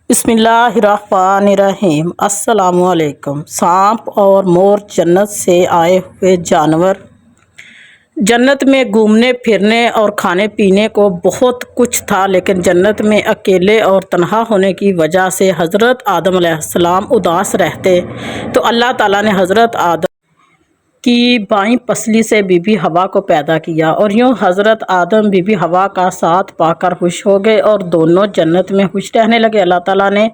بسم اللہ الرحمن الرحیم۔ السلام علیکم۔ سانپ اور مور جنت سے آئے ہوئے جانور۔ جنت میں گھومنے پھرنے اور کھانے پینے کو بہت کچھ تھا، لیکن جنت میں اکیلے اور تنہا ہونے کی وجہ سے حضرت آدم علیہ السلام اداس رہتے، تو اللہ تعالیٰ نے حضرت آدم کی بائیں پسلی سے بی بی حوا کو پیدا کیا، اور یوں حضرت آدم بی بی حوا کا ساتھ پا کر خوش ہو گئے اور دونوں جنت میں خوش رہنے لگے۔ اللہ تعالیٰ نے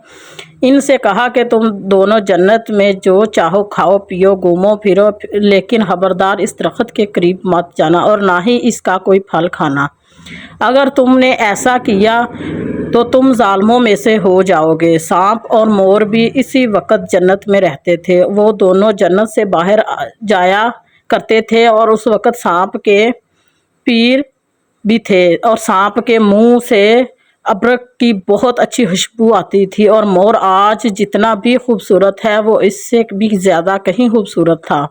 ان سے کہا کہ تم دونوں جنت میں جو چاہو کھاؤ پیو گھومو پھرو، لیکن خبردار اس درخت کے قریب مت جانا اور نہ ہی اس کا کوئی پھل کھانا۔ اگر تم نے ایسا کیا تو تم ظالموں میں سے ہو جاؤ گے۔ سانپ اور مور بھی اسی وقت جنت میں رہتے تھے۔ وہ دونوں جنت سے باہر جایا کرتے تھے، اور اس وقت سانپ کے پیر بھی تھے، اور سانپ کے منہ سے ابرک کی بہت اچھی خوشبو آتی تھی، اور مور آج جتنا بھی خوبصورت ہے وہ اس سے بھی زیادہ کہیں خوبصورت تھا۔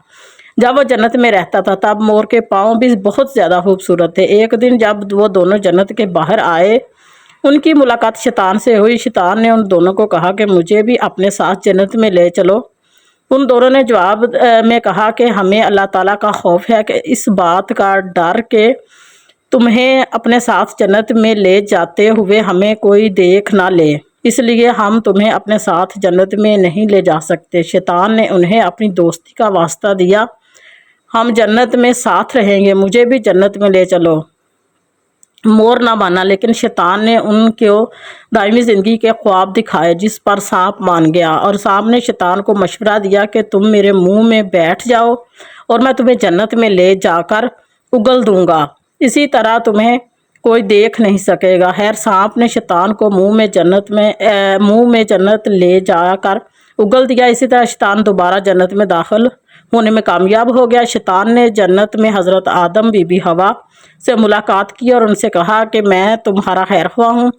جب وہ جنت میں رہتا تھا تب مور کے پاؤں بھی بہت زیادہ خوبصورت تھے۔ ایک دن جب وہ دونوں جنت کے باہر آئے، ان کی ملاقات شیطان سے ہوئی۔ شیطان نے ان دونوں کو کہا کہ مجھے بھی اپنے ساتھ جنت میں لے چلو۔ ان دونوں نے جواب میں کہا کہ ہمیں اللہ تعالیٰ کا خوف ہے، کہ اس بات کا ڈر کہ تمہیں اپنے ساتھ جنت میں لے جاتے ہوئے ہمیں کوئی دیکھ نہ لے، اس لیے ہم تمہیں اپنے ساتھ جنت میں نہیں لے جا سکتے۔ شیطان نے انہیں اپنی دوستی کا واسطہ دیا، ہم جنت میں ساتھ رہیں گے، مجھے بھی جنت میں لے چلو۔ مور نہ مانا، لیکن شیطان نے ان کو دائمی زندگی کے خواب دکھائے، جس پر سانپ مان گیا، اور سانپ نے شیطان کو مشورہ دیا کہ تم میرے منہ میں بیٹھ جاؤ اور میں تمہیں جنت میں لے جا کر اگل دوں گا، اسی طرح تمہیں کوئی دیکھ نہیں سکے گا۔ خیر سانپ نے شیطان کو منہ میں جنت لے جا کر اگل دیا۔ اسی طرح شیطان دوبارہ جنت میں داخل ہونے میں کامیاب ہو گیا۔ شیطان نے جنت میں حضرت آدم بی بی حوا سے ملاقات کی اور ان سے کہا کہ میں تمہارا خیر خواہ ہوں،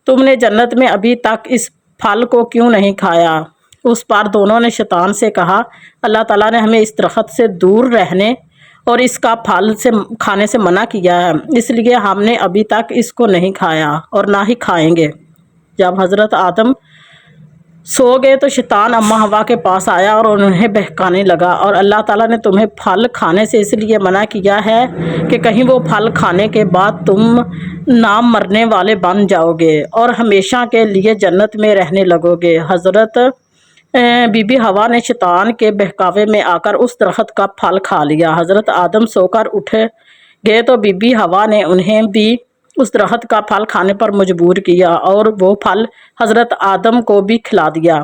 تم نے جنت میں ابھی تک اس پھل کو کیوں نہیں کھایا؟ اس پر دونوں نے شیطان سے کہا اللہ تعالیٰ نے ہمیں اس درخت سے دور رہنے اور اس کا پھل کھانے سے منع کیا ہے، اس لیے ہم نے ابھی تک اس کو نہیں کھایا اور نہ ہی کھائیں گے۔ جب حضرت آدم سو گئے تو شیطان اماں حوا کے پاس آیا اور انہیں بہکانے لگا، اور اللہ تعالیٰ نے تمہیں پھل کھانے سے اس لیے منع کیا ہے کہ کہیں وہ پھل کھانے کے بعد تم نہ مرنے والے بن جاؤ گے اور ہمیشہ کے لیے جنت میں رہنے لگو گے۔ حضرت بی بی حوا نے شیطان کے بہکاوے میں آ کر اس درخت کا پھل کھا لیا۔ حضرت آدم سو کر اٹھ گئے تو بی بی حوا نے انہیں بھی اس درخت کا پھل کھانے پر مجبور کیا، اور وہ پھل حضرت آدم کو بھی کھلا دیا۔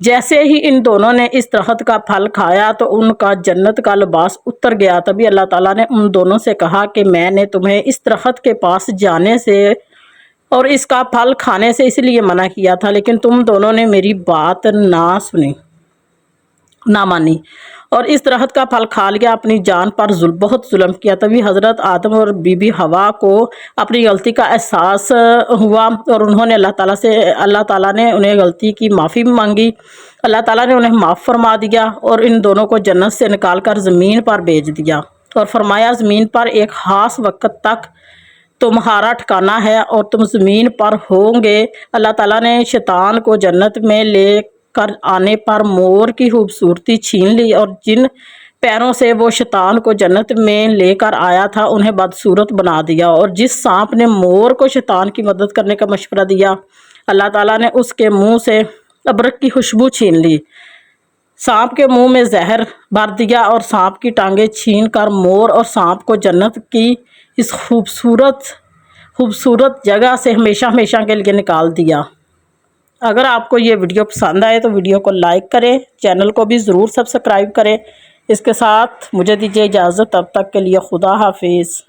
جیسے ہی ان دونوں نے اس درخت کا پھل کھایا تو ان کا جنت کا لباس اتر گیا۔ تبھی اللہ تعالیٰ نے ان دونوں سے کہا کہ میں نے تمہیں اس درخت کے پاس جانے سے اور اس کا پھل کھانے سے اس لیے منع کیا تھا، لیکن تم دونوں نے میری بات نہ مانی اور اس درخت کا پھل کھا لیا، اپنی جان پر بہت ظلم کیا۔ تبھی حضرت آدم اور بی بی حوا کو اپنی غلطی کا احساس ہوا، اور انہوں نے اللہ تعالیٰ نے انہیں غلطی کی معافی مانگی۔ اللہ تعالیٰ نے انہیں معاف فرما دیا اور ان دونوں کو جنت سے نکال کر زمین پر بھیج دیا، اور فرمایا زمین پر ایک خاص وقت تک تمہارا ٹھکانہ ہے اور تم زمین پر ہوں گے۔ اللہ تعالیٰ نے شیطان کو جنت میں لے کر آنے پر مور کی خوبصورتی چھین لی، اور جن پیروں سے وہ شیطان کو جنت میں لے کر آیا تھا انہیں بدصورت بنا دیا، اور جس سانپ نے مور کو شیطان کی مدد کرنے کا مشورہ دیا اللہ تعالیٰ نے اس کے منہ سے ابرک کی خوشبو چھین لی، سانپ کے منہ میں زہر بھر دیا، اور سانپ کی ٹانگیں چھین کر مور اور سانپ کو جنت کی اس خوبصورت جگہ سے ہمیشہ کے لیے نکال دیا۔ اگر آپ کو یہ ویڈیو پسند آئے تو ویڈیو کو لائک کریں، چینل کو بھی ضرور سبسکرائب کریں۔ اس کے ساتھ مجھے دیجیے اجازت، تب تک کے لیے خدا حافظ۔